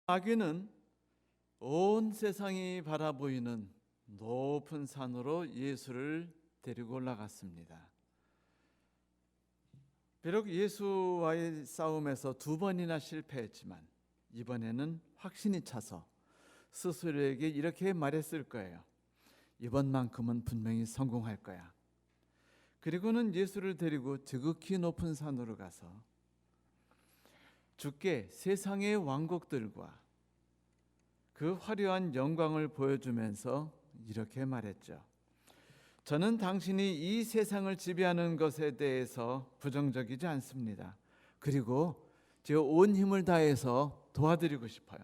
마귀는 온 세상이 바라보이는 높은 산으로 예수를 데리고 올라갔습니다. 비록 예수와의 싸움에서 2번이나 실패했지만 이번에는 확신이 차서 스스로에게 이렇게 말했을 거예요. 이번만큼은 분명히 성공할 거야. 그리고는 예수를 데리고 지극히 높은 산으로 가서 주께 세상의 왕국들과 그 화려한 영광을 보여주면서 이렇게 말했죠. 저는 당신이 이 세상을 지배하는 것에 대해서 부정적이지 않습니다. 그리고 제 온 힘을 다해서 도와드리고 싶어요.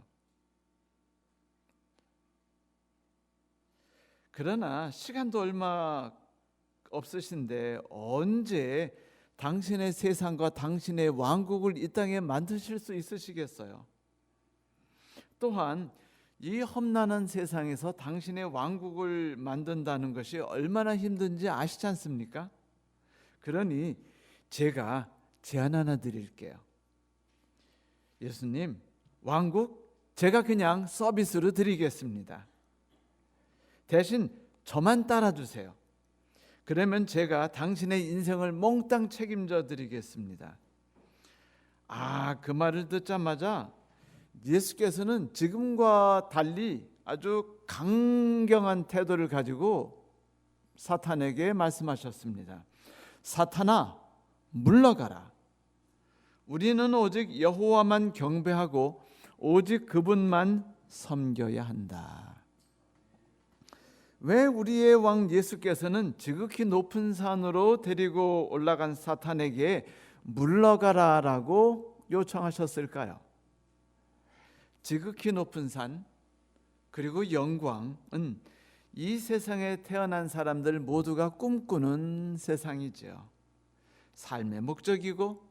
그러나 시간도 얼마 없으신데 언제 당신의 세상과 당신의 왕국을 이 땅에 만드실 수 있으시겠어요? 또한 이 험난한 세상에서 당신의 왕국을 만든다는 것이 얼마나 힘든지 아시지 않습니까? 그러니 제가 제안 하나 드릴게요. 예수님, 왕국 제가 그냥 서비스로 드리겠습니다. 대신 저만 따라주세요. 그러면 제가 당신의 인생을 몽땅 책임져 드리겠습니다. 그 말을 듣자마자 예수께서는 지금과 달리 아주 강경한 태도를 가지고 사탄에게 말씀하셨습니다. 사탄아, 물러가라. 우리는 오직 여호와만 경배하고 오직 그분만 섬겨야 한다. 왜 우리의 왕 예수께서는 지극히 높은 산으로 데리고 올라간 사탄에게 물러가라라고 요청하셨을까요? 지극히 높은 산 그리고 영광은 이 세상에 태어난 사람들 모두가 꿈꾸는 세상이죠. 삶의 목적이고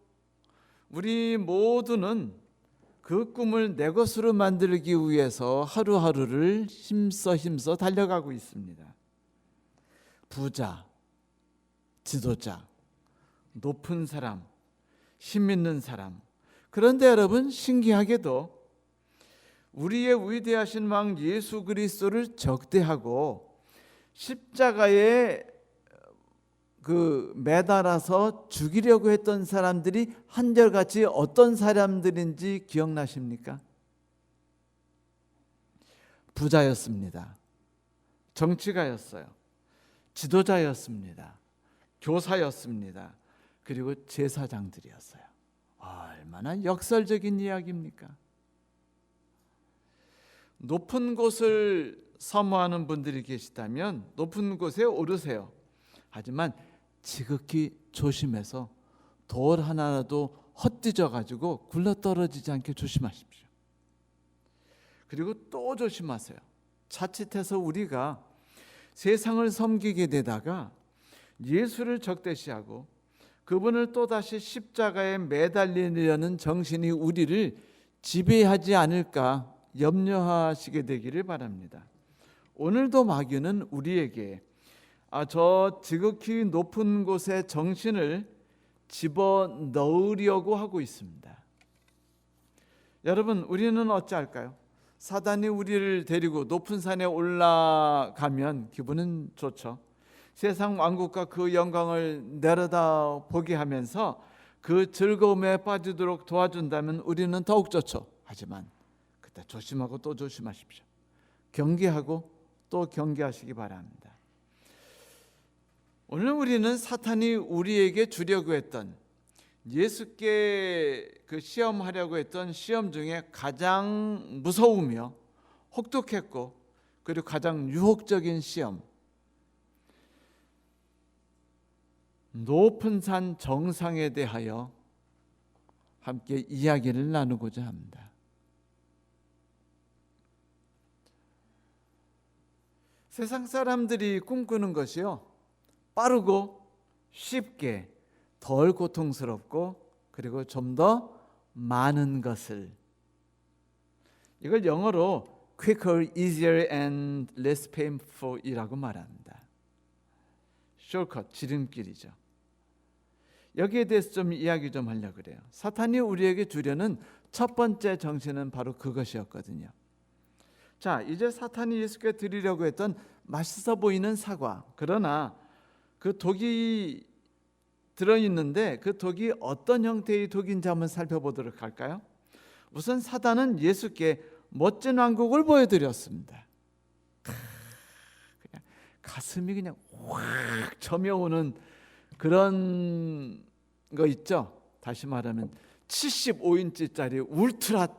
우리 모두는 그 꿈을 내 것으로 만들기 위해서 하루하루를 힘써 달려가고 있습니다. 부자, 지도자, 높은 사람, 힘 있는 사람. 그런데 여러분, 신기하게도 우리의 위대하신 왕 예수 그리스도를 적대하고 십자가에 매달아서 죽이려고 했던 사람들이 한결같이 어떤 사람들인지 기억나십니까? 부자였습니다. 정치가였어요. 지도자였습니다. 교사였습니다. 그리고 제사장들이었어요. 얼마나 역설적인 이야기입니까? 높은 곳을 사모하는 분들이 계시다면 높은 곳에 오르세요. 하지만 지극히 조심해서 돌 하나라도 헛디져 가지고 굴러떨어지지 않게 조심하십시오. 그리고 또 조심하세요. 자칫해서 우리가 세상을 섬기게 되다가 예수를 적대시하고 그분을 또다시 십자가에 매달리려는 정신이 우리를 지배하지 않을까 염려하시게 되기를 바랍니다. 오늘도 마귀는 우리에게 저 지극히 높은 곳에 정신을 집어넣으려고 하고 있습니다. 여러분, 우리는 어찌할까요? 사단이 우리를 데리고 높은 산에 올라가면 기분은 좋죠. 세상 왕국과 그 영광을 내려다 보게 하면서 그 즐거움에 빠지도록 도와준다면 우리는 더욱 좋죠. 하지만 그때 조심하고 또 조심하십시오. 경계하고 또 경계하시기 바랍니다. 오늘 우리는 사탄이 우리에게 주려고 했던 예수께 시험하려고 했던 시험 중에 가장 무서우며 혹독했고 그리고 가장 유혹적인 시험, 높은 산 정상에 대하여 함께 이야기를 나누고자 합니다. 세상 사람들이 꿈꾸는 것이요, 빠르고 쉽게, 덜 고통스럽고 그리고 좀 더 많은 것을, 이걸 영어로 quicker, easier and less painful이라고 말합니다. 숏컷, 지름길이죠. 여기에 대해서 좀 이야기 좀 하려고 그래요. 사탄이 우리에게 주려는 첫 번째 정신은 바로 그것이었거든요. 자, 이제 사탄이 예수께 드리려고 했던 맛있어 보이는 사과, 그러나 그 독이 들어있는데 그 독이 어떤 형태의 독인지 한번 살펴보도록 할까요? 우선 사탄은 예수께 멋진 왕국을 보여드렸습니다. 그냥 가슴이 그냥 확 점여오는 그런 거 있죠. 다시 말하면 75인치짜리 울트라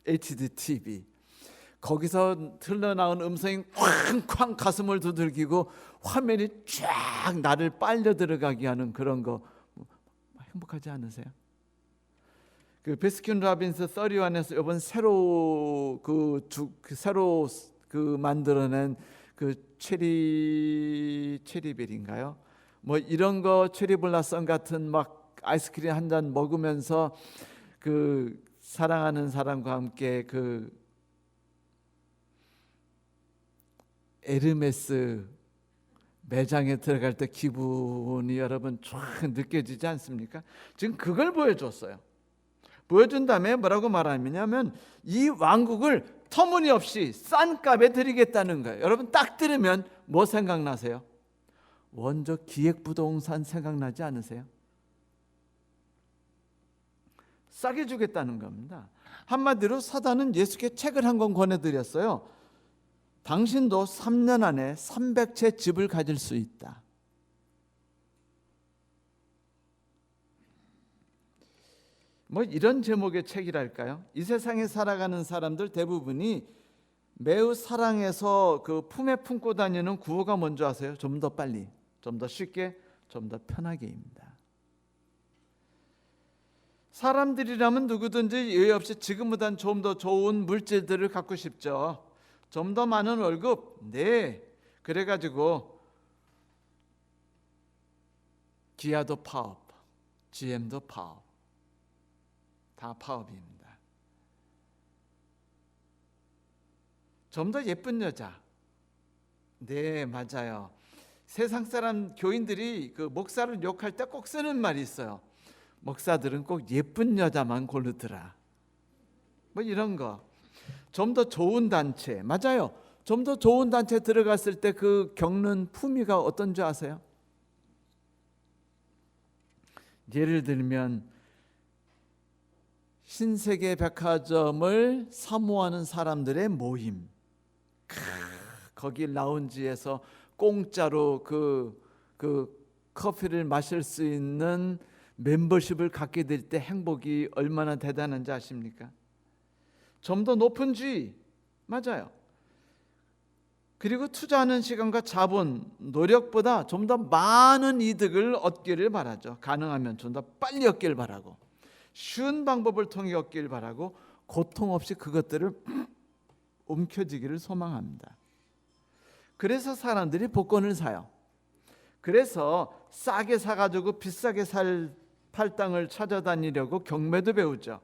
HD TV, 거기서 흘러나온 음성이 쾅쾅 가슴을 두들기고 화면이 쫙 나를 빨려 들어가게 하는 그런 거, 행복하지 않으세요? 그 베스킨 라빈스 31에서 이번 새로 새로 만들어낸 그 체리베리인가요? 뭐 이런 거, 체리블라썸 같은 막 아이스크림 한 잔 먹으면서 그 사랑하는 사람과 함께 그 에르메스 매장에 들어갈 때 기분이 여러분 쫙 느껴지지 않습니까? 지금 그걸 보여줬어요. 보여준 다음에 뭐라고 말하냐면 이 왕국을 터무니없이 싼 값에 드리겠다는 거예요. 여러분 딱 들으면 뭐 생각나세요? 원조 기획부동산 생각나지 않으세요? 싸게 주겠다는 겁니다. 한마디로 사단은 예수께 책을 한 권 권해드렸어요. 당신도 3년 안에 300채 집을 가질 수 있다. 뭐 이런 제목의 책이랄까요? 이 세상에 살아가는 사람들 대부분이 매우 사랑해서 그 품에 품고 다니는 구호가 뭔지 아세요? 좀 더 빨리, 좀 더 쉽게, 좀 더 편하게입니다. 사람들이라면 누구든지 예외 없이 지금보단 좀 더 좋은 물질들을 갖고 싶죠. 좀 더 많은 월급, 네. 그래가지고 기아도 파업, GM도 파업, 다 파업입니다. 좀 더 예쁜 여자, 네, 맞아요. 세상 사람 교인들이 그 목사를 욕할 때 꼭 쓰는 말이 있어요. 목사들은 꼭 예쁜 여자만 고르더라. 뭐 이런 거. 좀 더 좋은 단체, 맞아요. 좀 더 좋은 단체 들어갔을 때 그 겪는 품위가 어떤지 아세요? 예를 들면 신세계 백화점을 사모하는 사람들의 모임, 거기 라운지에서 공짜로 그 커피를 마실 수 있는 멤버십을 갖게 될 때 행복이 얼마나 대단한지 아십니까? 좀 더 높은 지위, 맞아요. 그리고 투자하는 시간과 자본, 노력보다 좀 더 많은 이득을 얻기를 바라죠. 가능하면 좀 더 빨리 얻기를 바라고, 쉬운 방법을 통해 얻기를 바라고, 고통 없이 그것들을 움켜쥐기를 소망합니다. 그래서 사람들이 복권을 사요. 그래서 싸게 사가지고 비싸게 살 팔당을 찾아다니려고 경매도 배우죠.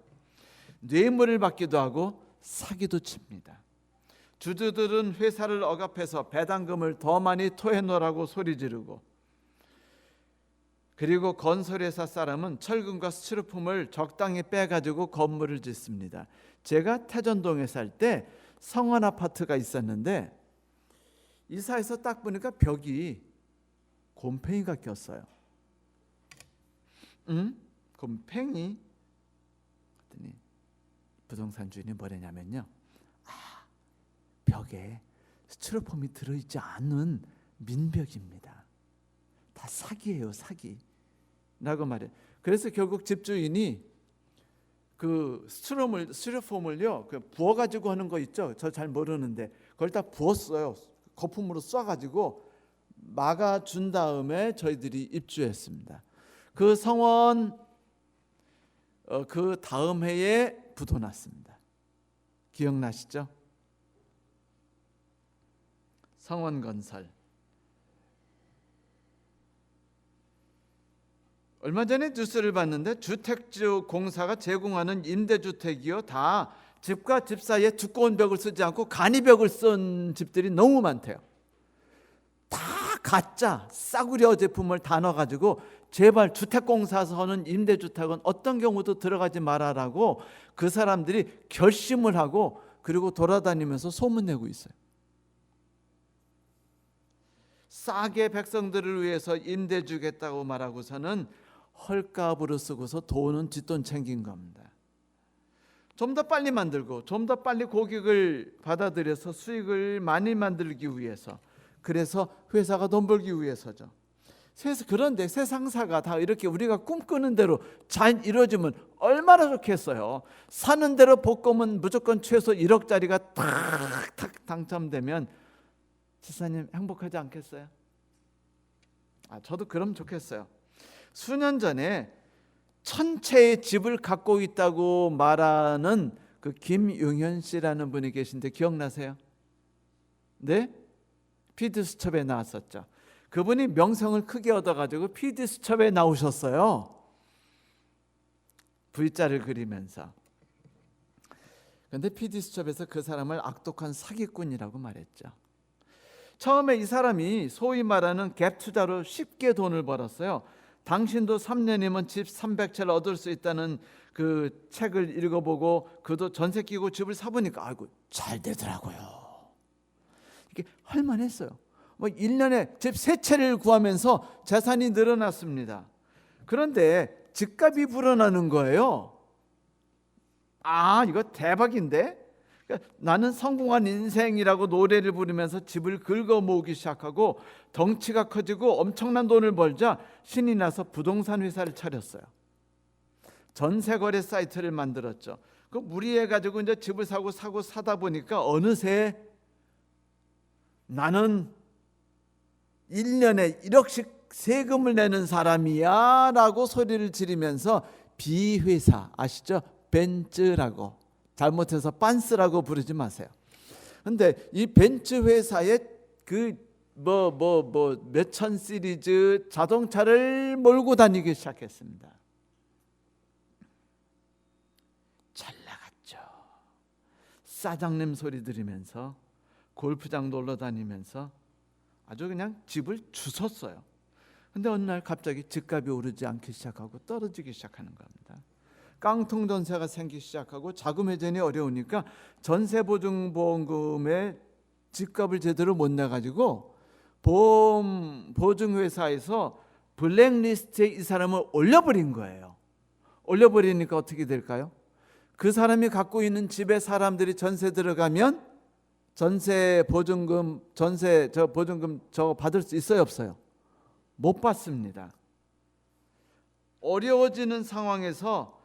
뇌물을 받기도 하고 사기도 칩니다. 주주들은 회사를 억압해서 배당금을 더 많이 토해놓으라고 소리 지르고, 그리고 건설회사 사람은 철근과 스티로폼을 적당히 빼가지고 건물을 짓습니다. 제가 태전동에 살 때 성원 아파트가 있었는데 이사해서 딱 보니까 벽이 곰팡이가 꼈어요. 곰팡이? 그랬더니 부동산 주인이 뭐랬냐면요, 벽에 스티로폼이 들어있지 않은 민벽입니다. 다 사기예요, 사기. 라고 말해요. 그래서 결국 집주인이 그 스티로폼을요, 부어가지고 하는 거 있죠. 저 잘 모르는데 그걸 다 부었어요. 거품으로 쏴가지고 막아준 다음에 저희들이 입주했습니다. 그 성원 그 다음 해에 부도났습니다. 기억나시죠? 성원건설. 얼마 전에 뉴스를 봤는데 주택주 공사가 제공하는 임대주택이요, 다 집과 집 사이에 두꺼운 벽을 쓰지 않고 간이벽을 쓴 집들이 너무 많대요. 다 가짜 싸구려 제품을 다 넣어가지고 제발 주택공사에서 하는 임대주택은 어떤 경우도 들어가지 말아라고 그 사람들이 결심을 하고 그리고 돌아다니면서 소문내고 있어요. 싸게 백성들을 위해서 임대 주겠다고 말하고서는 헐값으로 쓰고서 돈은 뒷돈 챙긴 겁니다. 좀 더 빨리 만들고 좀 더 빨리 고객을 받아들여서 수익을 많이 만들기 위해서, 그래서 회사가 돈 벌기 위해서죠. 그런데 세상사가 다 이렇게 우리가 꿈꾸는 대로 잘 이루어지면 얼마나 좋겠어요. 사는 대로 복권은 무조건 최소 1억짜리가 탁탁 당첨되면 지사님 행복하지 않겠어요? 저도 그럼 좋겠어요. 수년 전에 1000채의 집을 갖고 있다고 말하는 그 김용현 씨라는 분이 계신데 기억나세요? 네? PD수첩에 나왔었죠. 그분이 명성을 크게 얻어가지고 PD수첩에 나오셨어요. V자를 그리면서. 그런데 PD수첩에서 그 사람을 악독한 사기꾼이라고 말했죠. 처음에 이 사람이 소위 말하는 갭 투자로 쉽게 돈을 벌었어요. 당신도 3년이면 집 300채를 얻을 수 있다는 그 책을 읽어보고 그도 전세 끼고 집을 사보니까 아이고 잘 되더라고요. 이게 할만했어요. 1년에 집 3채를 구하면서 재산이 늘어났습니다. 그런데 집값이 불어나는 거예요. 이거 대박인데? 그러니까 나는 성공한 인생이라고 노래를 부르면서 집을 긁어 모으기 시작하고 덩치가 커지고 엄청난 돈을 벌자 신이 나서 부동산 회사를 차렸어요. 전세거래 사이트를 만들었죠. 그 무리해가지고 이제 집을 사고 사다 보니까 어느새 나는 1년에 1억씩 세금을 내는 사람이야 라고 소리를 지르면서 B회사 아시죠? 벤츠라고, 잘못해서 빤스라고 부르지 마세요. 근데 이 벤츠 회사에 그 몇천 시리즈 자동차를 몰고 다니기 시작했습니다. 잘 나갔죠. 사장님 소리 들으면서 골프장 놀러 다니면서 아주 그냥 집을 주웠어요. 근데 어느 날 갑자기 집값이 오르지 않기 시작하고 떨어지기 시작하는 겁니다. 깡통 전세가 생기기 시작하고 자금 회전이 어려우니까 전세보증보험금에 집값을 제대로 못 내가지고 보증회사에서 블랙리스트에 이 사람을 올려버린 거예요. 올려버리니까 어떻게 될까요? 그 사람이 갖고 있는 집에 사람들이 전세 들어가면 보증금 저거 받을 수 있어요, 없어요? 못 받습니다. 어려워지는 상황에서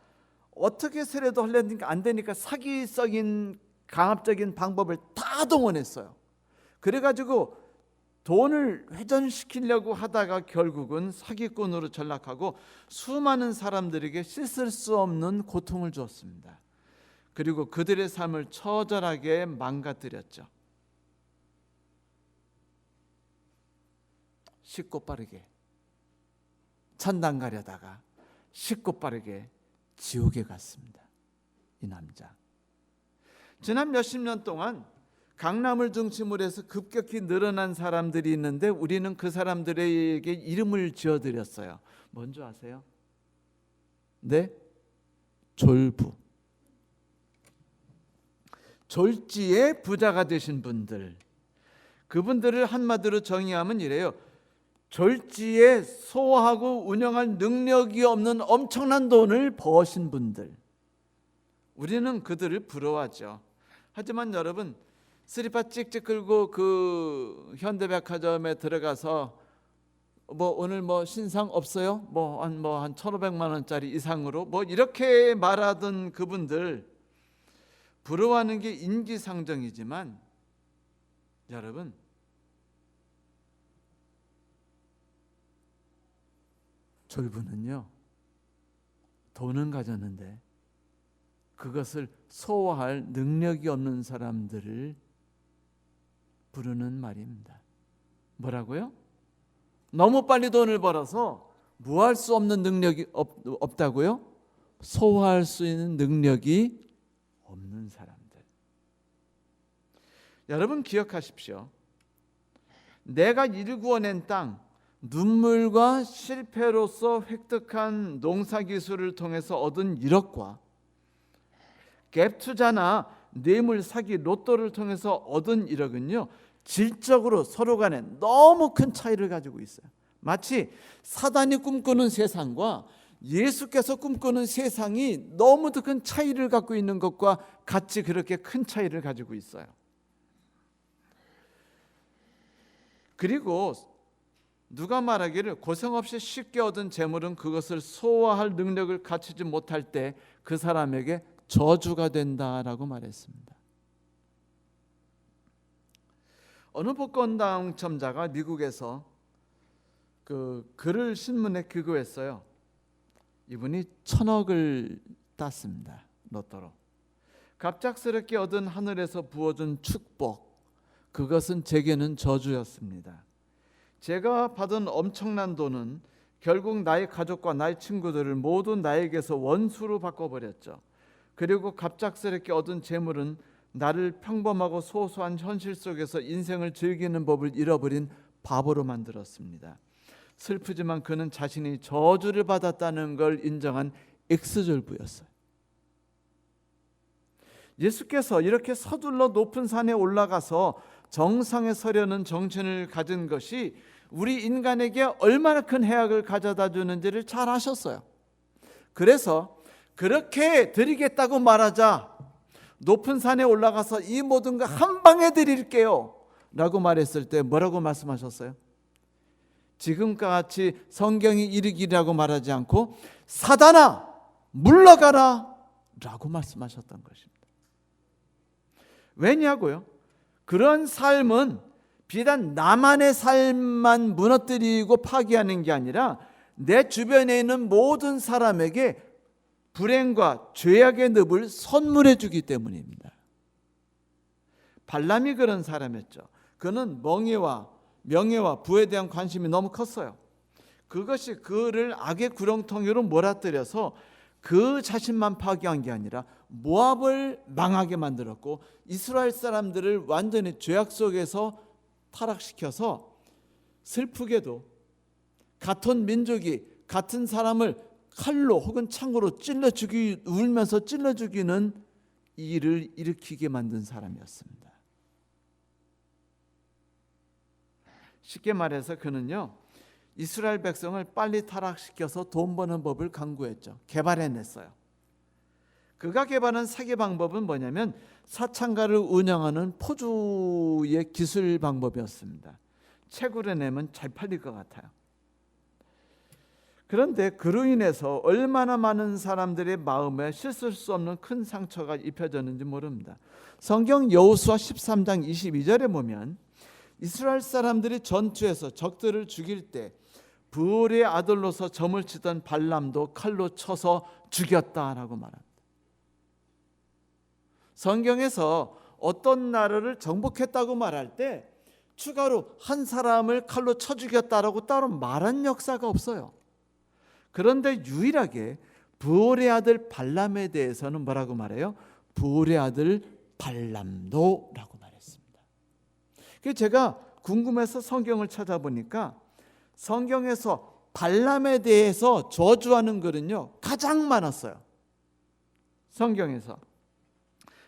어떻게 세례도 하려니까 안 되니까 사기적인 강압적인 방법을 다 동원했어요. 그래가지고 돈을 회전시키려고 하다가 결국은 사기꾼으로 전락하고 수많은 사람들에게 씻을 수 없는 고통을 주었습니다. 그리고 그들의 삶을 처절하게 망가뜨렸죠. 쉽고 빠르게 천당 가려다가 쉽고 빠르게 지옥에 갔습니다. 이 남자. 지난 몇십 년 동안 강남을 중심으로 해서 급격히 늘어난 사람들이 있는데 우리는 그 사람들에게 이름을 지어드렸어요. 뭔지 아세요? 네? 졸부. 졸지에 부자가 되신 분들, 그분들을 한마디로 정의하면 이래요. 졸지에 소화하고 운영할 능력이 없는 엄청난 돈을 버신 분들, 우리는 그들을 부러워하죠. 하지만 여러분, 스리퍼 찍찍 끌고 그 현대백화점에 들어가서 오늘 신상 없어요? 한 1,500만 원짜리 이상으로 이렇게 말하던 그분들, 부러워하는 게 인지상정이지만 여러분, 졸부는요, 돈은 가졌는데 그것을 소화할 능력이 없는 사람들을 부르는 말입니다. 뭐라고요? 너무 빨리 돈을 벌어서 무할 수 없는 능력이 없다고요? 소화할 수 있는 능력이 없는 사람들. 여러분 기억하십시오. 내가 일구어낸 땅, 눈물과 실패로서 획득한 농사기술을 통해서 얻은 1억과 갭 투자나 뇌물 사기 로또를 통해서 얻은 1억은요, 질적으로 서로 간에 너무 큰 차이를 가지고 있어요. 마치 사단이 꿈꾸는 세상과 예수께서 꿈꾸는 세상이 너무도 큰 차이를 갖고 있는 것과 같이 그렇게 큰 차이를 가지고 있어요. 그리고 누가 말하기를 고생 없이 쉽게 얻은 재물은 그것을 소화할 능력을 갖추지 못할 때 그 사람에게 저주가 된다라고 말했습니다. 어느 복권 당첨자가 미국에서 그 글을 신문에 기고했어요. 이분이 1,000억을 땄습니다. 로또로. 갑작스럽게 얻은 하늘에서 부어준 축복, 그것은 제게는 저주였습니다. 제가 받은 엄청난 돈은 결국 나의 가족과 나의 친구들을 모두 나에게서 원수로 바꿔버렸죠. 그리고 갑작스럽게 얻은 재물은 나를 평범하고 소소한 현실 속에서 인생을 즐기는 법을 잃어버린 바보로 만들었습니다. 슬프지만 그는 자신이 저주를 받았다는 걸 인정한 X졸부였어요. 예수께서 이렇게 서둘러 높은 산에 올라가서 정상에 서려는 정신을 가진 것이 우리 인간에게 얼마나 큰 해악을 가져다 주는지를 잘 아셨어요. 그래서 그렇게 드리겠다고 말하자 높은 산에 올라가서 이 모든 거 한 방에 드릴게요 라고 말했을 때 뭐라고 말씀하셨어요? 지금과 같이 성경이 이르기라고 말하지 않고 사단아 물러가라 라고 말씀하셨던 것입니다. 왜냐고요? 그런 삶은 비단 나만의 삶만 무너뜨리고 파괴하는 게 아니라 내 주변에 있는 모든 사람에게 불행과 죄악의 늪을 선물해 주기 때문입니다. 발람이 그런 사람이었죠. 그는 명예와 부에 대한 관심이 너무 컸어요. 그것이 그를 악의 구렁텅이로 몰아들여서 그 자신만 파괴한 게 아니라 모압을 망하게 만들었고 이스라엘 사람들을 완전히 죄악 속에서 타락시켜서 슬프게도 같은 민족이 같은 사람을 칼로 혹은 창으로 울면서 찔러 죽이는 일을 일으키게 만든 사람이었습니다. 쉽게 말해서 그는요, 이스라엘 백성을 빨리 타락시켜서 돈 버는 법을 강구했죠. 개발해냈어요. 그가 개발한 사기 방법은 뭐냐면 사창가를 운영하는 포주의 기술 방법이었습니다. 채굴해 내면 잘 팔릴 것 같아요. 그런데 그로 인해서 얼마나 많은 사람들의 마음에 씻을 수 없는 큰 상처가 입혀졌는지 모릅니다. 성경 여호수아 13장 22절에 보면 이스라엘 사람들이 전투에서 적들을 죽일 때 부올의 아들로서 점을 치던 발람도 칼로 쳐서 죽였다라고 말합니다. 성경에서 어떤 나라를 정복했다고 말할 때 추가로 한 사람을 칼로 쳐 죽였다라고 따로 말한 역사가 없어요. 그런데 유일하게 부올의 아들 발람에 대해서는 뭐라고 말해요? 부올의 아들 발람도 라고 말했습니다. 제가 궁금해서 성경을 찾아보니까 성경에서 발람에 대해서 저주하는 글은요 가장 많았어요. 성경에서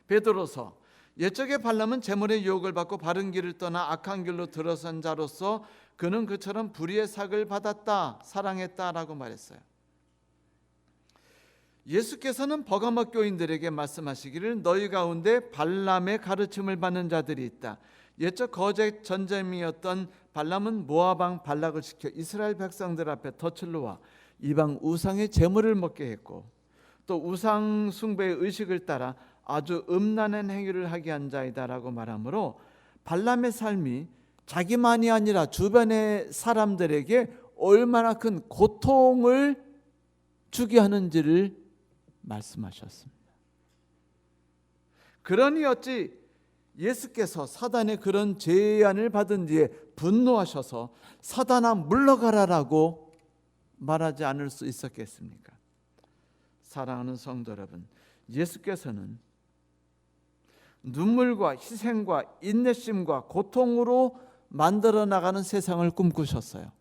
베드로서 옛적의 발람은 재물의 유혹을 받고 바른 길을 떠나 악한 길로 들어선 자로서 그는 그처럼 불의의 삭을 받았다 사랑했다라고 말했어요. 예수께서는 버가모 교인들에게 말씀하시기를 너희 가운데 발람의 가르침을 받는 자들이 있다. 옛적 거짓 전쟁이었던 발람은 모압 왕 발락을 시켜 이스라엘 백성들 앞에 덫을 놓아 이방 우상의 재물을 먹게 했고 또 우상 숭배의 의식을 따라 아주 음란한 행위를 하게 한 자이다라고 말하므로 발람의 삶이 자기만이 아니라 주변의 사람들에게 얼마나 큰 고통을 주게 하는지를 말씀하셨습니다. 그러니 어찌 예수께서 사단의 그런 제안을 받은 뒤에 분노하셔서 사단아 물러가라라고 말하지 않을 수 있었겠습니까? 사랑하는 성도 여러분, 예수께서는 눈물과 희생과 인내심과 고통으로 만들어 나가는 세상을 꿈꾸셨어요.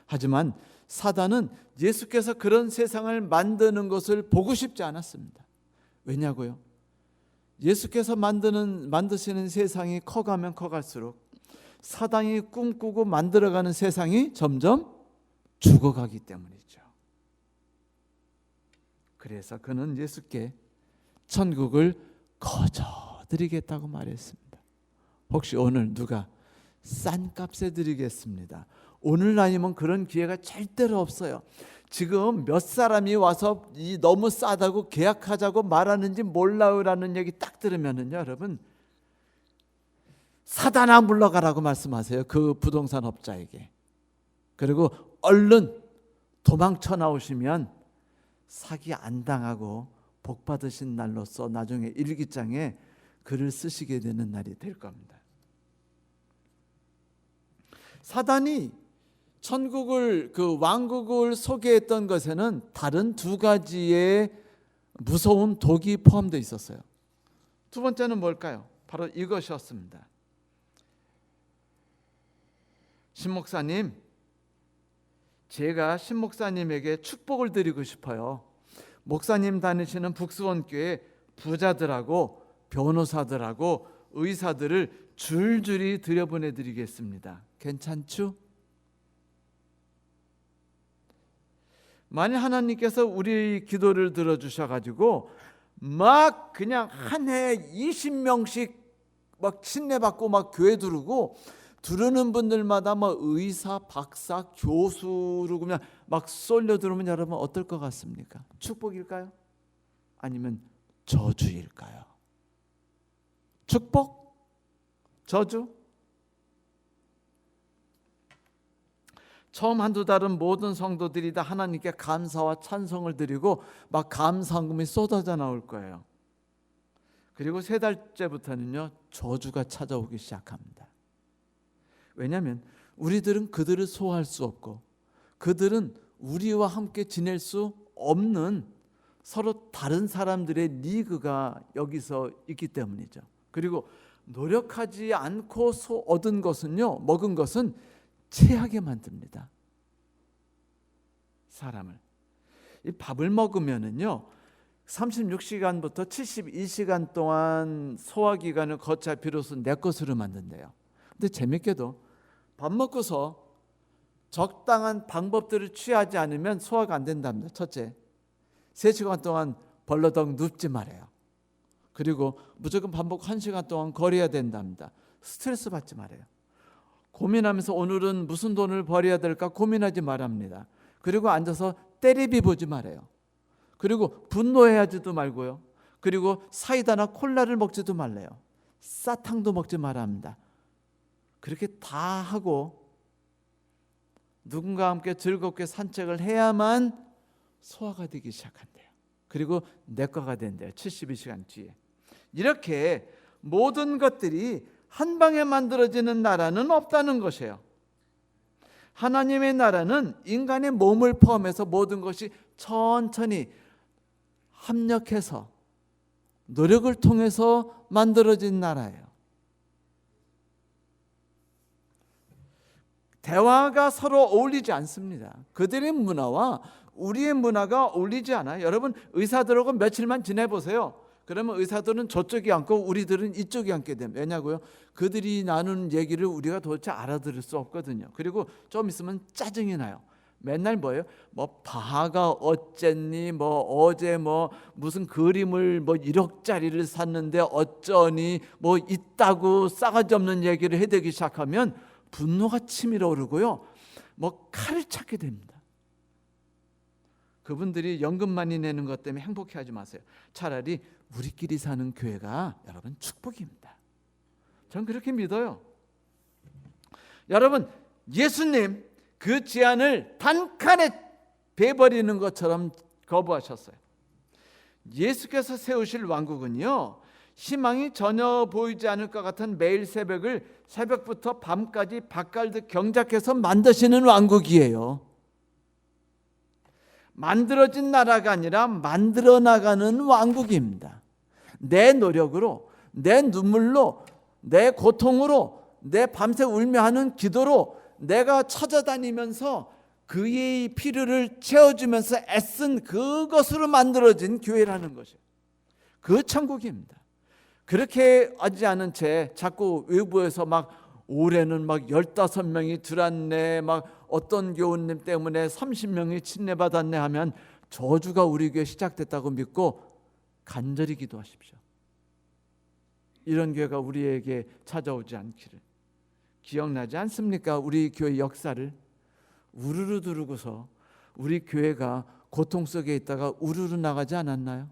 하지만 사단은 예수께서 그런 세상을 만드는 것을 보고 싶지 않았습니다. 왜냐고요? 예수께서 만드시는 세상이 커가면 커갈수록 사단이 꿈꾸고 만들어가는 세상이 점점 죽어가기 때문이죠. 그래서 그는 예수께 천국을 거저 드리겠다고 말했습니다. 혹시 오늘 누가 싼 값에 드리겠습니다, 오늘 아니면 그런 기회가 절대로 없어요. 지금 몇 사람이 와서 너무 싸다고 계약하자고 말하는지 몰라요라는 얘기 딱 들으면은요, 여러분 사단아 물러가라고 말씀하세요, 그 부동산 업자에게. 그리고 얼른 도망쳐 나오시면 사기 안 당하고 복 받으신 날로서 나중에 일기장에 글을 쓰시게 되는 날이 될 겁니다. 사단이 천국을, 그 왕국을 소개했던 것에는 다른 두 가지의 무서운 독이 포함되어 있었어요. 두 번째는 뭘까요? 바로 이것이었습니다. 신목사님, 제가 신목사님에게 축복을 드리고 싶어요. 목사님 다니시는 북수원교회 부자들하고 변호사들하고 의사들을 줄줄이 들여보내드리겠습니다. 괜찮죠? 만일 하나님께서 우리 기도를 들어주셔가지고 막 그냥 한 해에 20명씩 막 친례받고 막 교회 들어오고, 들으는 분들마다 막 의사, 박사, 교수로 그냥 막 쏠려 들어오면 여러분 어떨 것 같습니까? 축복일까요? 아니면 저주일까요? 축복? 저주? 처음 한두 달은 모든 성도들이 다 하나님께 감사와 찬송을 드리고 막 감사금이 쏟아져 나올 거예요. 그리고 세 달째부터는요, 저주가 찾아오기 시작합니다. 왜냐하면 우리들은 그들을 소화할 수 없고 그들은 우리와 함께 지낼 수 없는 서로 다른 사람들의 리그가 여기서 있기 때문이죠. 그리고 노력하지 않고 얻은 것은요, 먹은 것은 체하게 만듭니다. 사람을. 이 밥을 먹으면은요, 36시간부터 72시간 동안 소화기관을 거쳐 비로소 내 것으로 만든대요. 근데 재밌게도 밥 먹고서 적당한 방법들을 취하지 않으면 소화가 안 된답니다. 첫째, 3시간 동안 벌러덩 눕지 말아요. 그리고 무조건 밥 먹고 1시간 동안 거려야 된답니다. 스트레스 받지 말아요. 고민하면서 오늘은 무슨 돈을 벌여야 될까 고민하지 말합니다. 그리고 앉아서 때리비 보지 말아요. 그리고 분노해하지도 말고요. 그리고 사이다나 콜라를 먹지도 말래요. 사탕도 먹지 말합니다. 그렇게 다 하고 누군가와 함께 즐겁게 산책을 해야만 소화가 되기 시작한대요. 그리고 내과가 된대요. 72시간 뒤에. 이렇게 모든 것들이 한 방에 만들어지는 나라는 없다는 것이에요. 하나님의 나라는 인간의 몸을 포함해서 모든 것이 천천히 합력해서 노력을 통해서 만들어진 나라예요. 대화가 서로 어울리지 않습니다. 그들의 문화와 우리의 문화가 어울리지 않아요. 여러분 의사들하고 며칠만 지내보세요. 그러면 의사들은 저쪽이 앉고 우리들은 이쪽이 앉게 됩니다. 왜냐고요? 그들이 나누는 얘기를 우리가 도대체 알아들을 수 없거든요. 그리고 좀 있으면 짜증이 나요. 맨날 뭐예요? 뭐 바하가 어쨌니? 뭐 어제 뭐 무슨 그림을 뭐 1억짜리를 샀는데 어쩌니? 뭐 있다고 싸가지 없는 얘기를 해대기 시작하면 분노가 치밀어 오르고요. 뭐 칼을 찾게 됩니다. 그분들이 연금 많이 내는 것 때문에 행복해하지 마세요. 차라리 우리끼리 사는 교회가 여러분 축복입니다. 전 그렇게 믿어요. 여러분, 예수님 그 제안을 단칸에 베버리는 것처럼 거부하셨어요. 예수께서 세우실 왕국은요, 희망이 전혀 보이지 않을 것 같은 매일 새벽부터 밤까지 밭갈듯 경작해서 만드시는 왕국이에요. 만들어진 나라가 아니라 만들어 나가는 왕국입니다. 내 노력으로, 내 눈물로, 내 고통으로, 내 밤새 울며 하는 기도로 내가 찾아다니면서 그의 필요를 채워주면서 애쓴 그것으로 만들어진 교회라는 것이에요. 그 천국입니다. 그렇게 하지 않은 채 자꾸 외부에서 막 올해는 막 15명이 들어왔네, 막 어떤 교우님 때문에 30명이 침례받았네 하면 저주가 우리 교회 시작됐다고 믿고 간절히 기도하십시오. 이런 교회가 우리에게 찾아오지 않기를. 기억나지 않습니까? 우리 교회 역사를 우르르 두르고서 우리 교회가 고통 속에 있다가 우르르 나가지 않았나요?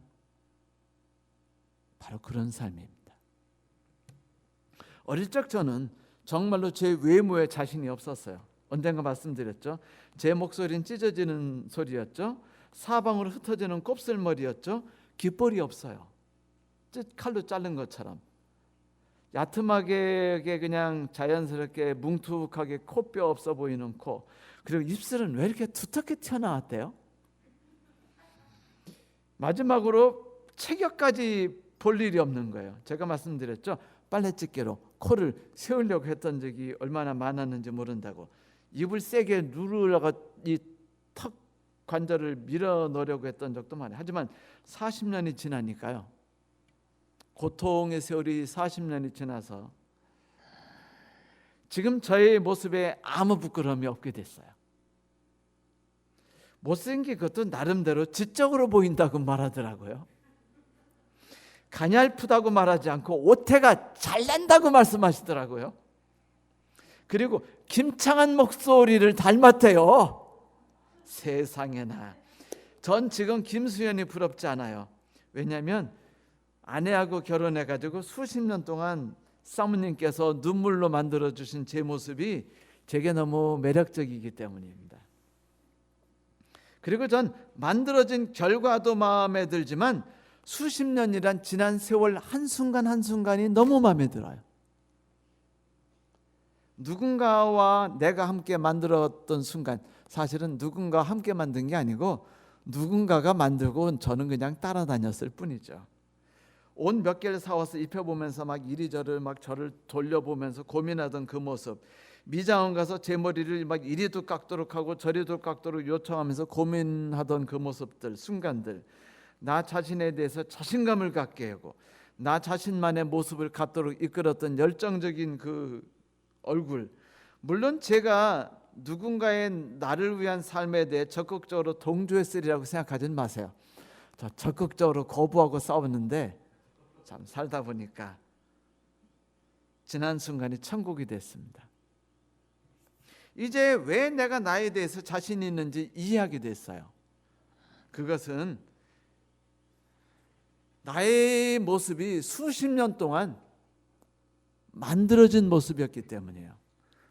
바로 그런 삶입니다. 어릴 적 저는 정말로 제 외모에 자신이 없었어요. 언젠가 말씀드렸죠. 제 목소리는 찢어지는 소리였죠. 사방으로 흩어지는 곱슬머리였죠. 귓볼이 없어요. 칼로 자른 것처럼 야트막하게 그냥 자연스럽게 뭉툭하게 코뼈 없어 보이는 코, 그리고 입술은 왜 이렇게 두텁게 튀어나왔대요? 마지막으로 체격까지 볼 일이 없는 거예요. 제가 말씀드렸죠. 빨래집게로 코를 세우려고 했던 적이 얼마나 많았는지 모른다고. 입을 세게 누르려고 이 턱 관절을 밀어 넣으려고 했던 적도 많아요. 하지만 40년이 지나니까요, 고통의 세월이 40년이 지나서 지금 저의 모습에 아무 부끄러움이 없게 됐어요. 못생긴 것도 나름대로 지적으로 보인다고 말하더라고요. 가냘프다고 말하지 않고 오태가 잘난다고 말씀하시더라고요. 그리고 김창한 목소리를 닮았대요. 세상에나. 전 지금 김수현이 부럽지 않아요. 왜냐하면 아내하고 결혼해가지고 수십 년 동안 사모님께서 눈물로 만들어주신 제 모습이 제게 너무 매력적이기 때문입니다. 그리고 전 만들어진 결과도 마음에 들지만 수십 년이란 지난 세월 한순간 한순간이 너무 마음에 들어요. 누군가와 내가 함께 만들었던 순간, 사실은 누군가와 함께 만든 게 아니고 누군가가 만들고 저는 그냥 따라다녔을 뿐이죠. 옷 몇 개를 사와서 입혀보면서 막 이리저리 막 저를 돌려보면서 고민하던 그 모습, 미장원 가서 제 머리를 막 이리도 깎도록 하고 저리도 깎도록 요청하면서 고민하던 그 모습들, 순간들, 나 자신에 대해서 자신감을 갖게 하고 나 자신만의 모습을 갖도록 이끌었던 열정적인 그 얼굴, 물론 제가 누군가의 나를 위한 삶에 대해 적극적으로 동조했으리라고 생각하지는 마세요. 저 적극적으로 거부하고 싸웠는데 참 살다 보니까 지난 순간이 천국이 됐습니다. 이제 왜 내가 나에 대해서 자신이 있는지 이해하게 됐어요. 그것은 나의 모습이 수십 년 동안 만들어진 모습이었기 때문이에요.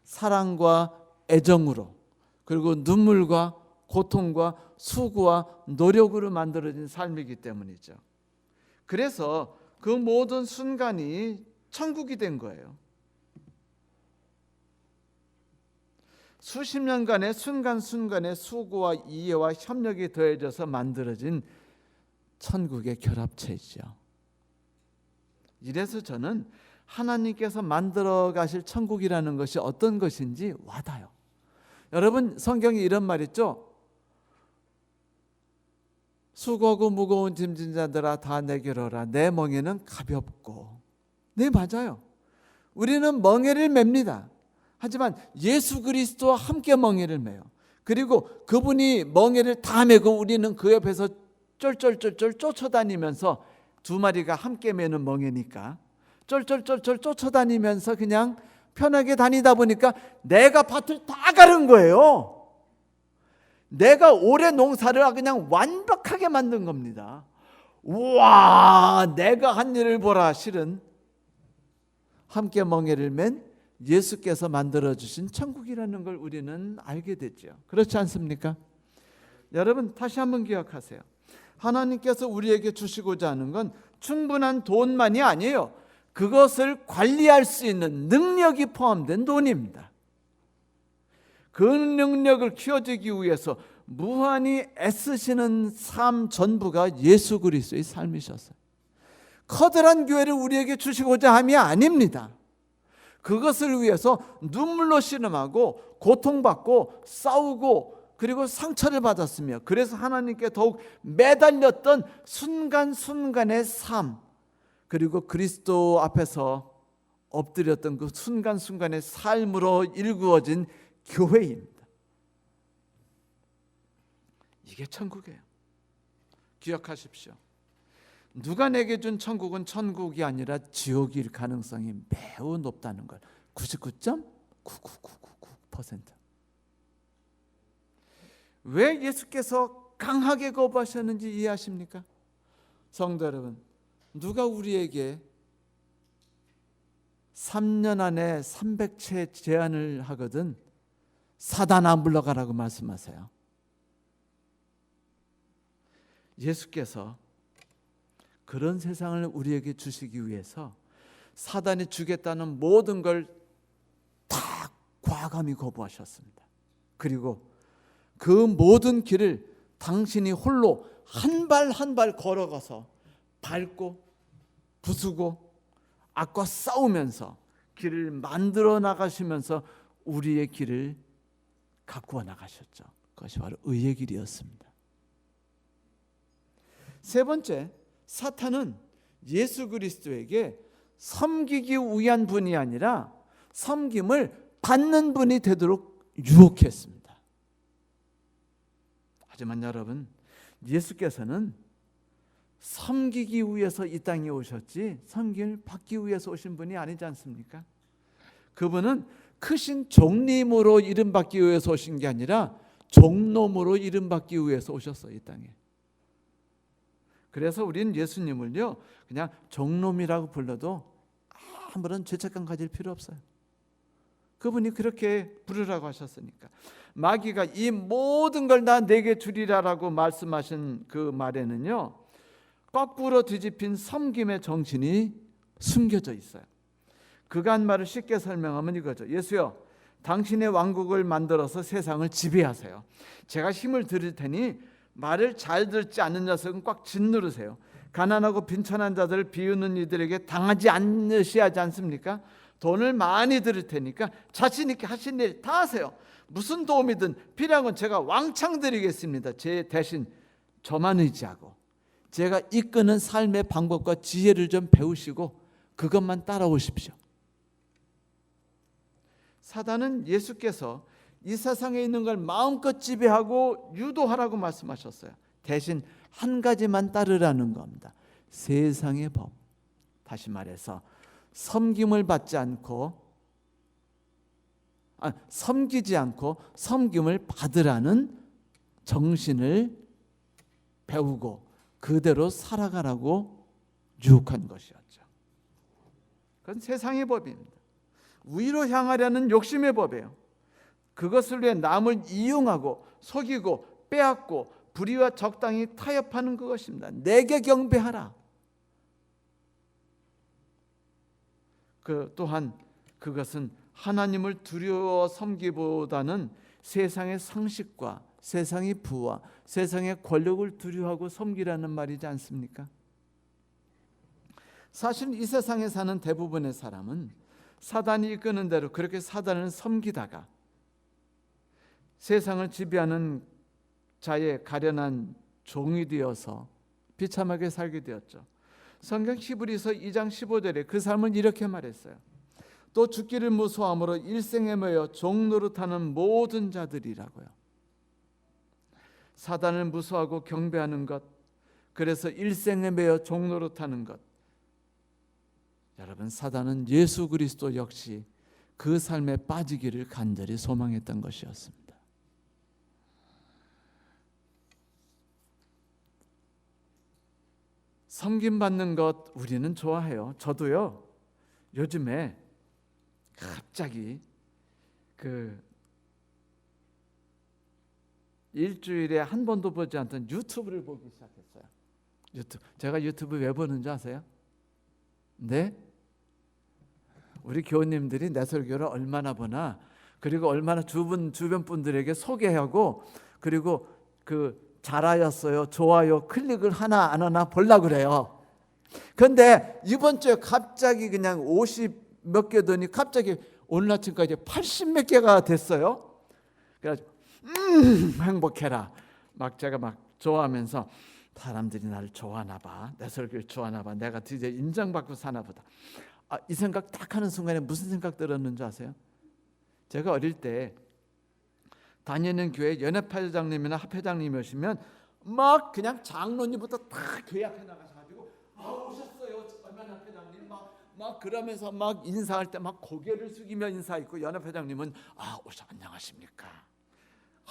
사랑과 애정으로, 그리고 눈물과 고통과 수고와 노력으로 만들어진 삶이기 때문이죠. 그래서 그 모든 순간이 천국이 된 거예요. 수십 년간의 순간순간의 수고와 이해와 협력이 더해져서 만들어진 천국의 결합체이죠. 이래서 저는 하나님께서 만들어 가실 천국이라는 것이 어떤 것인지 와닿아요. 여러분, 성경에 이런 말 있죠. 수고하고 무거운 짐진 자들아 다 내게로 오라. 내 멍에는 가볍고. 네, 맞아요. 우리는 멍에를 맵니다. 하지만 예수 그리스도와 함께 멍에를 매요. 그리고 그분이 멍에를 다 메고 우리는 그 옆에서 쫄쫄쫄쫄 쫓아다니면서, 두 마리가 함께 매는 멍에니까 쫄쫄쫄쫄 쫓아다니면서 그냥 편하게 다니다 보니까 내가 밭을 다 가른 거예요. 내가 올해 농사를 그냥 완벽하게 만든 겁니다. 우와, 내가 한 일을 보라. 실은 함께 멍에를 맨 예수께서 만들어주신 천국이라는 걸 우리는 알게 되죠. 그렇지 않습니까? 여러분 다시 한번 기억하세요. 하나님께서 우리에게 주시고자 하는 건 충분한 돈만이 아니에요. 그것을 관리할 수 있는 능력이 포함된 돈입니다. 그 능력을 키워주기 위해서 무한히 애쓰시는 삶 전부가 예수 그리스도의 삶이셨어요. 커다란 교회를 우리에게 주시고자 함이 아닙니다. 그것을 위해서 눈물로 씨름하고 고통받고 싸우고 그리고 상처를 받았으며, 그래서 하나님께 더욱 매달렸던 순간순간의 삶, 그리고 그리스도 앞에서 엎드렸던 그 순간순간의 삶으로 일구어진 교회입니다. 이게 천국이에요. 기억하십시오. 누가 내게 준 천국은 천국이 아니라 지옥일 가능성이 매우 높다는 걸 99.99999%. 왜 예수께서 강하게 거부하셨는지 이해하십니까? 성도 여러분, 누가 우리에게 3년 안에 300채 제한을 하거든 사단 안 불러가라고 말씀하세요. 예수께서 그런 세상을 우리에게 주시기 위해서 사단이 주겠다는 모든 걸 다 과감히 거부하셨습니다. 그리고 그 모든 길을 당신이 홀로 한 발 한 발 걸어가서 밟고 부수고 악과 싸우면서 길을 만들어 나가시면서 우리의 길을 가꾸어 나가셨죠. 그것이 바로 의의 길이었습니다. 세 번째, 사탄은 예수 그리스도에게 섬기기 위한 분이 아니라 섬김을 받는 분이 되도록 유혹했습니다. 하지만 여러분, 예수께서는 섬기기 위해서 이 땅에 오셨지 섬김을 받기 위해서 오신 분이 아니지 않습니까? 그분은 크신 종님으로 이름받기 위해서 오신 게 아니라 종놈으로 이름받기 위해서 오셨어요, 이 땅에. 그래서 우리는 예수님을요 그냥 종놈이라고 불러도 아무런 죄책감 가질 필요 없어요. 그분이 그렇게 부르라고 하셨으니까. 마귀가 이 모든 걸 다 내게 주리라라고 말씀하신 그 말에는요 거꾸로 뒤집힌 섬김의 정신이 숨겨져 있어요. 그가 한 말을 쉽게 설명하면 이거죠. 예수여, 당신의 왕국을 만들어서 세상을 지배하세요. 제가 힘을 드릴 테니 말을 잘 듣지 않는 녀석은 꽉 짓누르세요. 가난하고 빈천한 자들을 비우는 이들에게 당하지 않으셔야 하지 않습니까? 돈을 많이 드릴 테니까 자신 있게 하신 일 다 하세요. 무슨 도움이든 필요한 건 제가 왕창 드리겠습니다. 제 대신 저만 의지하고 제가 이끄는 삶의 방법과 지혜를 좀 배우시고 그것만 따라오십시오. 사단은 예수께서 이 세상에 있는 걸 마음껏 지배하고 유도하라고 말씀하셨어요. 대신 한 가지만 따르라는 겁니다. 세상의 법. 다시 말해서 섬김을 받지 않고 섬기지 않고 섬김을 받으라는 정신을 배우고 그대로 살아가라고 유혹한 것이었죠. 그건 세상의 법입니다. 위로 향하려는 욕심의 법이에요. 그것을 위해 남을 이용하고 속이고 빼앗고 불의와 적당히 타협하는 그것입니다. 내게 경배하라. 또한 그것은 하나님을 두려워 섬기보다는 세상의 상식과 세상의 부와 세상의 권력을 두려워하고 섬기라는 말이지 않습니까? 사실 이 세상에 사는 대부분의 사람은 사단이 이끄는 대로 그렇게 사단을 섬기다가 세상을 지배하는 자의 가련한 종이 되어서 비참하게 살게 되었죠. 성경 히브리서 2장 15절에 그 삶을 이렇게 말했어요. 또 죽기를 무서워함으로 일생에 매여 종 노릇하는 모든 자들이라고요. 사단을 무서워하고 경배하는 것, 그래서 일생에 매여 종 노릇하는 것. 여러분, 사단은 예수 그리스도 역시 그 삶에 빠지기를 간절히 소망했던 것이었습니다. 섬김받는 것 우리는 좋아해요. 저도요. 요즘에 갑자기 그 일주일에 한 번도 보지 않던 유튜브를 보기 시작했어요. 유튜브. 제가 유튜브 왜 보는지 아세요? 네? 우리 교우님들이 내 설교를 얼마나 보나, 그리고 얼마나 주변 분들에게 소개하고, 그리고 그 잘하였어요, 좋아요 클릭을 하나 안 하나 보려고 그래요. 그런데 이번 주에 갑자기 그냥 50 몇 개 더니 갑자기 오늘 아침까지 80 몇 개가 됐어요. 그래가지고 행복해라. 막 제가 막 좋아하면서 사람들이 나를 좋아하나 봐, 내 설교를 좋아하나 봐, 내가 드디어 인정받고 사나 보다. 이 생각 딱 하는 순간에 무슨 생각 들었는지 아세요? 제가 어릴 때 다니는 교회 연합회장님이나 합회장님이 오시면 막 그냥 장로님부터 다 교회 앞에 나가셔가지고 오셨어요 얼마나 회장님 막 그러면서 막 인사할 때 막 고개를 숙이며 인사했고, 연합회장님은 오셔 안녕하십니까,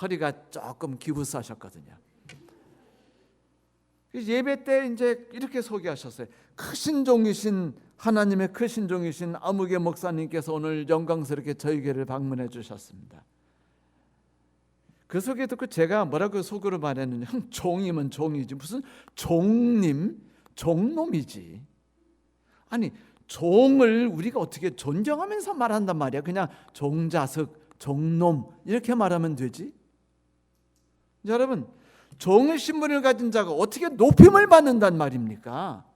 허리가 조금 기부스하셨거든요. 예배 때 이제 이렇게 소개하셨어요. 크신 종이신 하나님의 크신 종이신 아무개 목사님께서 오늘 영광스럽게 저희 교회를 방문해 주셨습니다. 그 소개 듣고 제가 뭐라고 속으로 말했느냐, 종이면 종이지 무슨 종님, 종놈이지. 아니 종을 우리가 어떻게 존경하면서 말한단 말이야. 그냥 종자석, 종놈 이렇게 말하면 되지. 여러분, 종의 신분을 가진 자가 어떻게 높임을 받는단 말입니까?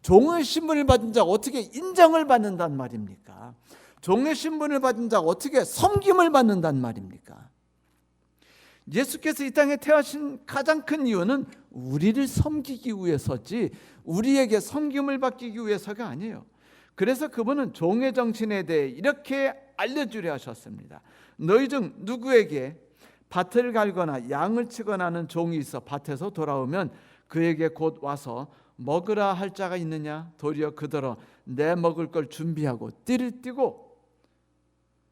종의 신분을 받은 자가 어떻게 인정을 받는단 말입니까? 종의 신분을 받은 자가 어떻게 섬김을 받는단 말입니까? 예수께서 이 땅에 태어나신 가장 큰 이유는 우리를 섬기기 위해서지 우리에게 섬김을 받기 위해서가 아니에요. 그래서 그분은 종의 정신에 대해 이렇게 알려주려 하셨습니다. 너희 중 누구에게 밭을 갈거나 양을 치거나 하는 종이 있어 밭에서 돌아오면 그에게 곧 와서 먹으라 할 자가 있느냐? 도리어 그더러 내 먹을 걸 준비하고 띠를 띠고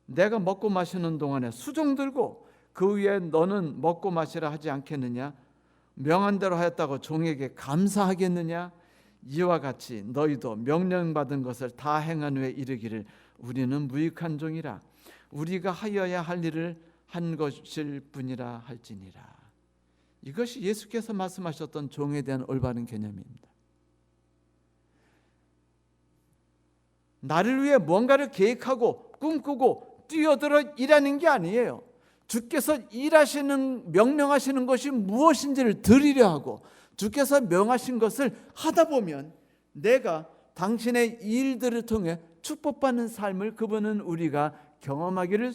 내가 먹고 마시는 동안에 수종 들고 그 위에 너는 먹고 마시라 하지 않겠느냐? 명한 대로 하였다고 종에게 감사하겠느냐? 이와 같이 너희도 명령받은 것을 다 행한 후에 이르기를 우리는 무익한 종이라, 우리가 하여야 할 일을 한 것일 뿐이라 할지니라. 이것이 예수께서 말씀하셨던 종에 대한 올바른 개념입니다. 나를 위해 뭔가를 계획하고 꿈꾸고 뛰어들어 일하는 게 아니에요. 주께서 일하시는 명령하시는 것이 무엇인지를 들으려 하고 주께서 명하신 것을 하다 보면 내가 당신의 일들을 통해 축복받는 삶을 그분은 우리가 경험하기를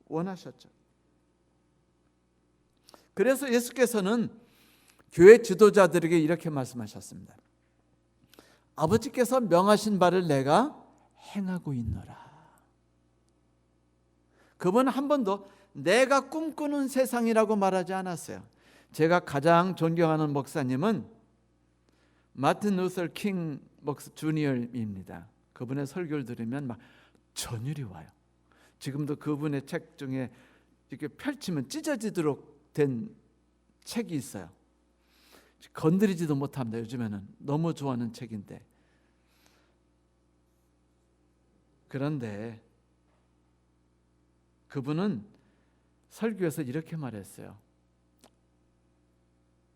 원하셨죠. 그래서 예수께서는 교회 지도자들에게 이렇게 말씀하셨습니다. 아버지께서 명하신 바를 내가 행하고 있노라. 그분은 한 번도 내가 꿈꾸는 세상이라고 말하지 않았어요. 제가 가장 존경하는 목사님은 마틴 루터 킹 주니어입니다. 그분의 설교를 들으면 막 전율이 와요. 지금도 그분의 책 중에 이렇게 펼치면 찢어지도록 된 책이 있어요. 건드리지도 못합니다. 요즘에는 너무 좋아하는 책인데. 그런데 그분은 설교에서 이렇게 말했어요.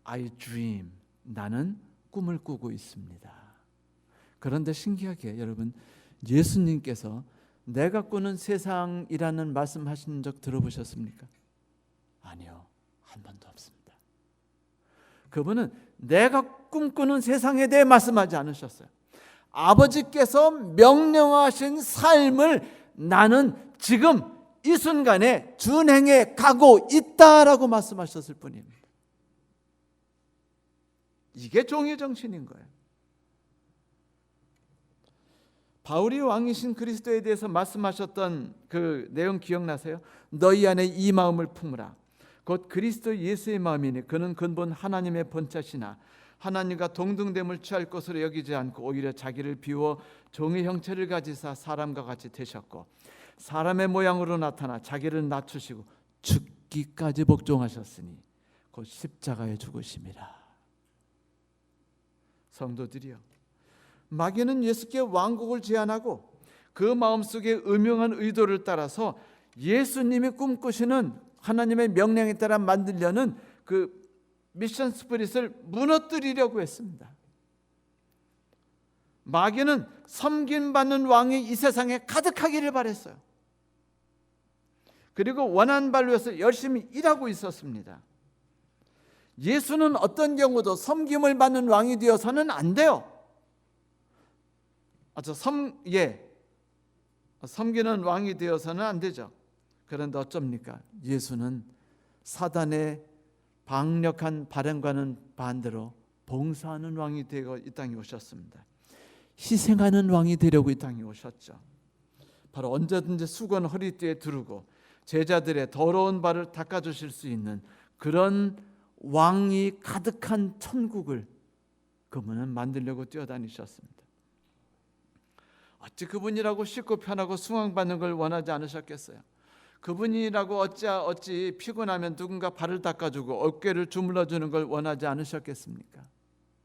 I dream, 나는 꿈을 꾸고 있습니다. 그런데 신기하게 여러분, 예수님께서 내가 꾸는 세상이라는 말씀하신 적 들어보셨습니까? 아니요, 한 번도 없습니다. 그분은 내가 꿈꾸는 세상에 대해 말씀하지 않으셨어요. 아버지께서 명령하신 삶을 나는 지금 이 순간에 준행해 가고 있다라고 말씀하셨을 뿐입니다. 이게 종의 정신인 거예요. 바울이 왕이신 그리스도에 대해서 말씀하셨던 그 내용 기억나세요? 너희 안에 이 마음을 품으라. 곧 그리스도 예수의 마음이니 그는 근본 하나님의 본체시나 하나님과 동등됨을 취할 것으로 여기지 않고 오히려 자기를 비워 종의 형체를 가지사 사람과 같이 되셨고 사람의 모양으로 나타나 자기를 낮추시고 죽기까지 복종하셨으니 곧 십자가에 죽으심이라. 성도들이여, 마귀는 예수께 왕국을 제안하고 그 마음속에 음흉한 의도를 따라서 예수님이 꿈꾸시는 하나님의 명령에 따라 만들려는 그 미션 스피릿을 무너뜨리려고 했습니다. 마귀는 섬김받는 왕이 이 세상에 가득하기를 바랬어요. 그리고 원하는 바를 위해서 열심히 일하고 있었습니다. 예수는 어떤 경우도 섬김을 받는 왕이 되어서는 안 돼요. 섬기는 왕이 되어서는 안 되죠. 그런데 어쩝니까? 예수는 사단의 강력한 바람과는 반대로 봉사하는 왕이 되어 이 땅에 오셨습니다. 희생하는 왕이 되려고 이 땅에 오셨죠. 바로 언제든지 수건 허리띠에 두르고 제자들의 더러운 발을 닦아주실 수 있는 그런 왕이 가득한 천국을 그분은 만들려고 뛰어다니셨습니다. 어찌 그분이라고 쉽고 편하고 숭앙받는 걸 원하지 않으셨겠어요? 그분이라고 어찌 피곤하면 누군가 발을 닦아주고 어깨를 주물러주는 걸 원하지 않으셨겠습니까?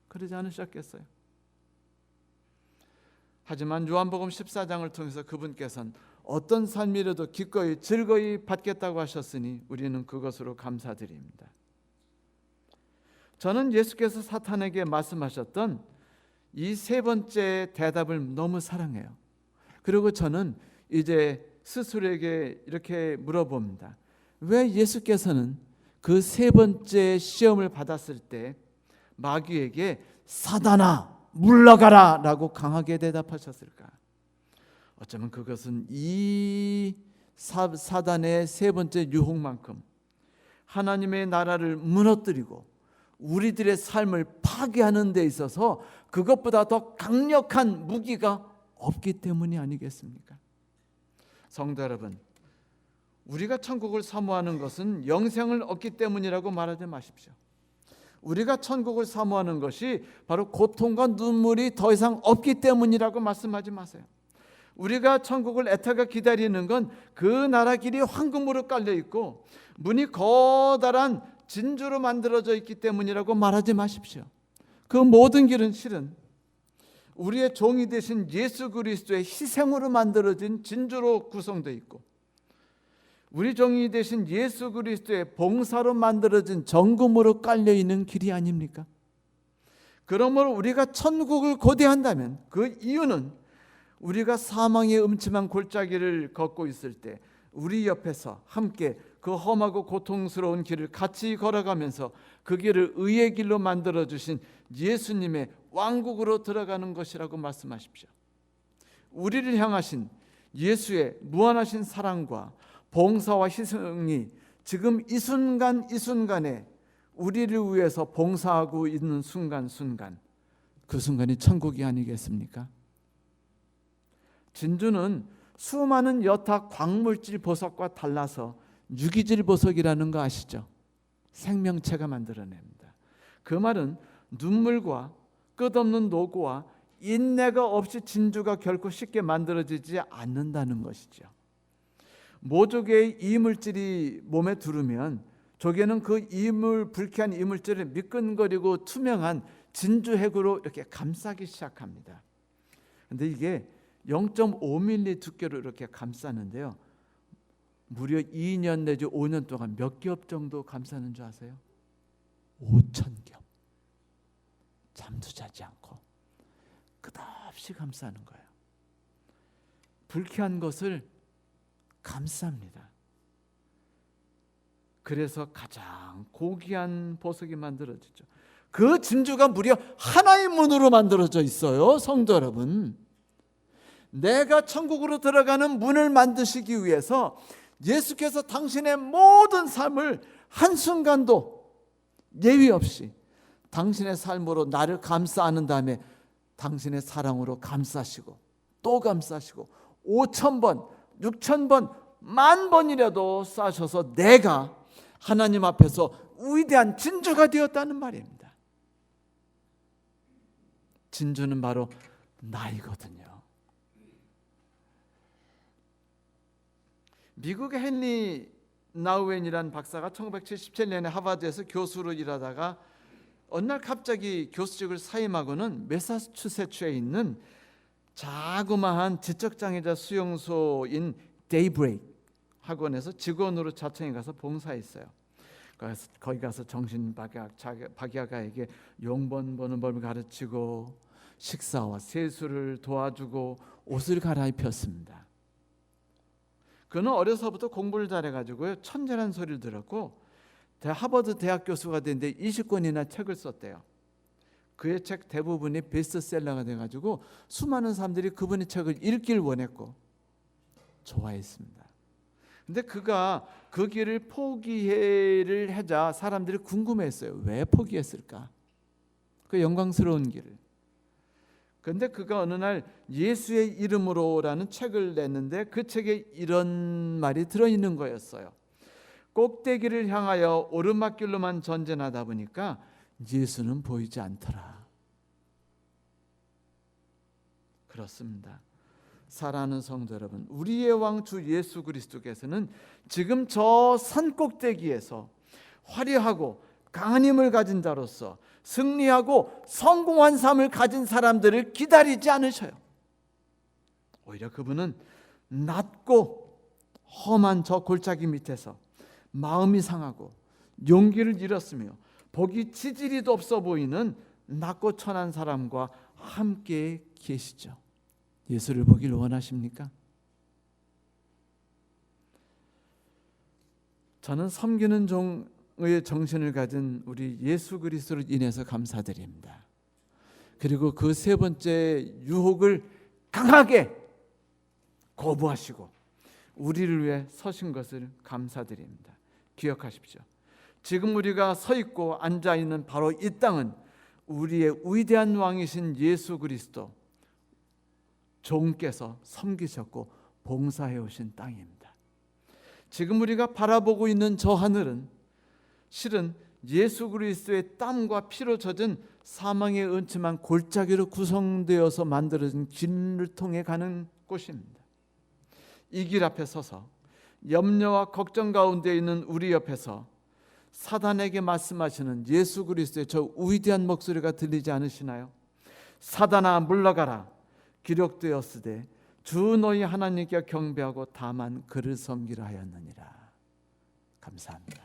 그러지 않으셨겠어요? 하지만 요한복음 14장을 통해서 그분께서는 어떤 삶이라도 기꺼이 즐거이 받겠다고 하셨으니 우리는 그것으로 감사드립니다. 저는 예수께서 사탄에게 말씀하셨던 이 세 번째 대답을 너무 사랑해요. 그리고 저는 이제 스스로에게 이렇게 물어봅니다. 왜 예수께서는 그 세 번째 시험을 받았을 때 마귀에게 사단아 물러가라 라고 강하게 대답하셨을까? 어쩌면 그것은 이 사단의 세 번째 유혹만큼 하나님의 나라를 무너뜨리고 우리들의 삶을 파괴하는 데 있어서 그것보다 더 강력한 무기가 없기 때문이 아니겠습니까? 성도 여러분, 우리가 천국을 사모하는 것은 영생을 얻기 때문이라고 말하지 마십시오. 우리가 천국을 사모하는 것이 바로 고통과 눈물이 더 이상 없기 때문이라고 말씀하지 마세요. 우리가 천국을 애타게 기다리는 건 그 나라 길이 황금으로 깔려 있고 문이 커다란 진주로 만들어져 있기 때문이라고 말하지 마십시오. 그 모든 길은 실은 우리의 종이 되신 예수 그리스도의 희생으로 만들어진 진주로 구성되어 있고 우리 종이 되신 예수 그리스도의 봉사로 만들어진 정금으로 깔려 있는 길이 아닙니까? 그러므로 우리가 천국을 고대한다면 그 이유는 우리가 사망의 음침한 골짜기를 걷고 있을 때 우리 옆에서 함께 그 험하고 고통스러운 길을 같이 걸어가면서 그 길을 의의 길로 만들어주신 예수님의 왕국으로 들어가는 것이라고 말씀하십시오. 우리를 향하신 예수의 무한하신 사랑과 봉사와 희생이 지금 이 순간에 우리를 위해서 봉사하고 있는 순간 그 순간이 천국이 아니겠습니까? 진주는 수많은 여타 광물질 보석과 달라서 유기질 보석이라는 거 아시죠? 생명체가 만들어냅니다. 그 말은 눈물과 끝없는 노고와 인내가 없이 진주가 결코 쉽게 만들어지지 않는다는 것이죠. 모조개의 이물질이 몸에 두르면 조개는 그 불쾌한 이물질을 미끈거리고 투명한 진주핵으로 이렇게 감싸기 시작합니다. 그런데 이게 0.5mm 두께로 이렇게 감싸는데요. 무려 2년 내지 5년 동안 몇 겹 정도 감싸는 줄 아세요? 5,000겹. 잠도 자지 않고 끝없이 감싸는 거예요. 불쾌한 것을 감쌉니다. 그래서 가장 고귀한 보석이 만들어지죠. 그 진주가 무려 하나의 문으로 만들어져 있어요. 성도 여러분, 내가 천국으로 들어가는 문을 만드시기 위해서 예수께서 당신의 모든 삶을 한순간도 예외 없이 당신의 삶으로 나를 감싸 안은 다음에 당신의 사랑으로 감싸시고 또 감싸시고 5,000번, 6,000번, 10,000번이라도 쌓으셔서 내가 하나님 앞에서 위대한 진주가 되었다는 말입니다. 진주는 바로 나이거든요. 미국의 헨리 나우엔이라는 박사가 1977년에 하버드에서 교수로 일하다가 어느 날 갑자기 교수직을 사임하고는 매사추세츠에 있는 자그마한 지적장애자 수용소인 데이브레이크 학원에서 직원으로 자청해 가서 봉사했어요. 그래서 거기 가서 정신박약아에게 용번 보는 법을 가르치고 식사와 세수를 도와주고 옷을 갈아입혔습니다. 그는 어려서부터 공부를 잘해가지고요, 천재라는 소리를 들었고 하버드 대학 교수가 됐는데 20권이나 책을 썼대요. 그의 책 대부분이 베스트셀러가 돼가지고 수많은 사람들이 그분의 책을 읽길 원했고 좋아했습니다. 근데 그가 그 길을 포기를 하자 사람들이 궁금했어요. 왜 포기했을까? 그 영광스러운 길을. 그런데 그가 어느 날 예수의 이름으로라는 책을 냈는데 그 책에 이런 말이 들어있는 거였어요. 꼭대기를 향하여 오르막길로만 전진하다 보니까 예수는 보이지 않더라. 그렇습니다. 사랑하는 성도 여러분, 우리의 왕 주 예수 그리스도께서는 지금 저 산 꼭대기에서 화려하고 강한 힘을 가진 자로서 승리하고 성공한 삶을 가진 사람들을 기다리지 않으셔요. 오히려 그분은 낮고 험한 저 골짜기 밑에서 마음이 상하고 용기를 잃었으며 보기 지지리도 없어 보이는 낮고 천한 사람과 함께 계시죠. 예수를 보길 원하십니까? 저는 섬기는 종의 정신을 가진 우리 예수 그리스도로 인해서 감사드립니다. 그리고 그 세 번째 유혹을 강하게 거부하시고 우리를 위해 서신 것을 감사드립니다. 기억하십시오. 지금 우리가 서 있고 앉아 있는 바로 이 땅은 우리의 위대한 왕이신 예수 그리스도 종께서 섬기셨고 봉사해 오신 땅입니다. 지금 우리가 바라보고 있는 저 하늘은 실은 예수 그리스도의 땀과 피로 젖은 사망의 음침한 골짜기로 구성되어서 만들어진 길을 통해 가는 곳입니다. 이 길 앞에 서서 염려와 걱정 가운데 있는 우리 옆에서 사단에게 말씀하시는 예수 그리스도의 저 위대한 목소리가 들리지 않으시나요? 사단아 물러가라. 기록되었으되 주 너희 하나님께 경배하고 다만 그를 섬기라 하였느니라. 감사합니다.